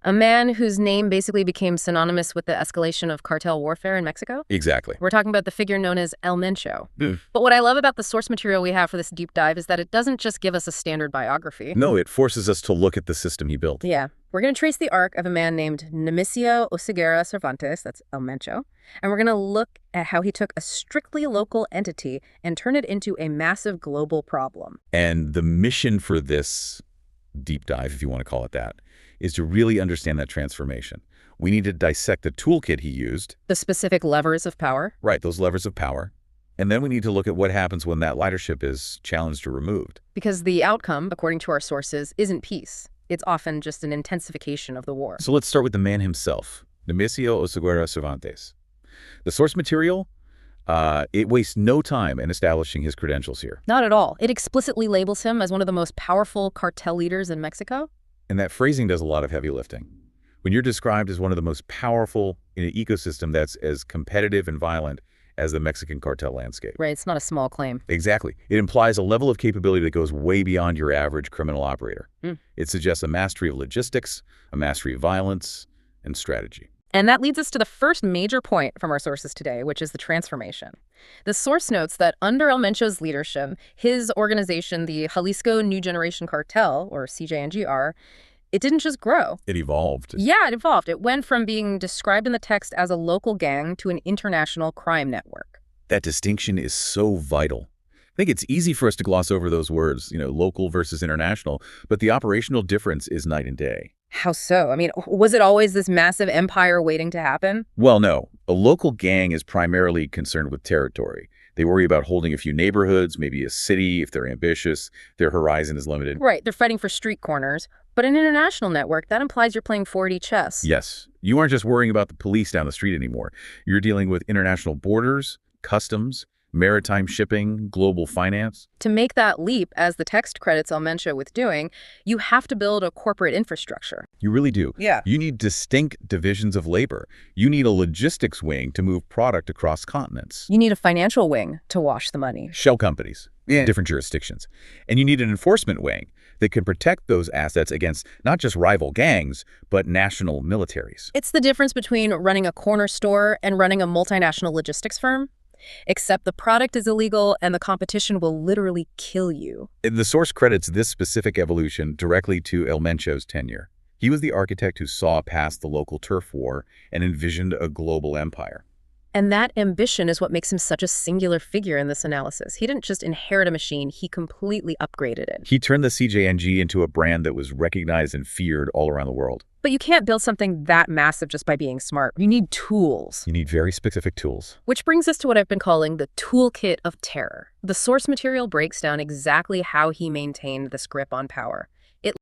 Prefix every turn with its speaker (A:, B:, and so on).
A: A man whose name basically became synonymous with the escalation of cartel warfare in Mexico?
B: Exactly.
A: We're talking about the figure known as El Mencho.
B: Mm.
A: But what I love about the source material we have for this deep dive is that it doesn't just give us a standard biography.
B: No, it forces us to look at the system he built.
A: Yeah. We're going to trace the arc of a man named Nemesio Oseguera Cervantes, that's El Mencho, and we're going to look at how he took a strictly local entity and turned it into a massive global problem.
B: And the mission for this deep dive, if you want to call it that, is to really understand that transformation. We need to dissect the toolkit he used.
A: The specific levers of power.
B: Right, those levers of power. And then we need to look at what happens when that leadership is challenged or removed.
A: Because the outcome, according to our sources, isn't peace. It's often just an intensification of the war.
B: So let's start with the man himself, Nemesio Oseguera Cervantes. The source material, it wastes no time in establishing his credentials here.
A: Not at all. It explicitly labels him as one of the most powerful cartel leaders in Mexico.
B: And that phrasing does a lot of heavy lifting. When you're described as one of the most powerful in an ecosystem that's as competitive and violent as the Mexican cartel landscape.
A: Right, it's not a small claim.
B: Exactly. It implies a level of capability that goes way beyond your average criminal operator. It suggests a mastery of logistics, a mastery of violence, and strategy.
A: And that leads us to the first major point from our sources today, which is the transformation. The source notes that under El Mencho's leadership, his organization, the Jalisco New Generation Cartel, or CJNG, it didn't just grow.
B: It evolved.
A: Yeah, it evolved. It went from being described in the text as a local gang to an international crime network.
B: That distinction is so vital. I think it's easy for us to gloss over those words, local versus international, but the operational difference is night and day.
A: How so? I mean, was it always this massive empire waiting to happen?
B: Well, no. A local gang is primarily concerned with territory. They worry about holding a few neighborhoods, maybe a city if they're ambitious. Their horizon is limited.
A: Right, they're fighting for street corners. But an international network, that implies you're playing 4D chess.
B: Yes. You aren't just worrying about the police down the street anymore. You're dealing with international borders, customs, maritime shipping, global finance.
A: To make that leap, as the text credits El Mencho with doing, you have to build a corporate infrastructure.
B: You really do.
A: Yeah.
B: You need distinct divisions of labor. You need a logistics wing to move product across continents.
A: You need a financial wing to wash the money.
B: Shell companies in different jurisdictions. And you need an enforcement wing that can protect those assets against not just rival gangs, but national militaries.
A: It's the difference between running a corner store and running a multinational logistics firm. Except the product is illegal and the competition will literally kill you.
B: The source credits this specific evolution directly to El Mencho's tenure. He was the architect who saw past the local turf war and envisioned a global empire.
A: And that ambition is what makes him such a singular figure in this analysis. He didn't just inherit a machine, he completely upgraded it.
B: He turned the CJNG into a brand that was recognized and feared all around the world.
A: But you can't build something that massive just by being smart. You need tools.
B: You need very specific tools.
A: Which brings us to what I've been calling the toolkit of terror. The source material breaks down exactly how he maintained this grip on power.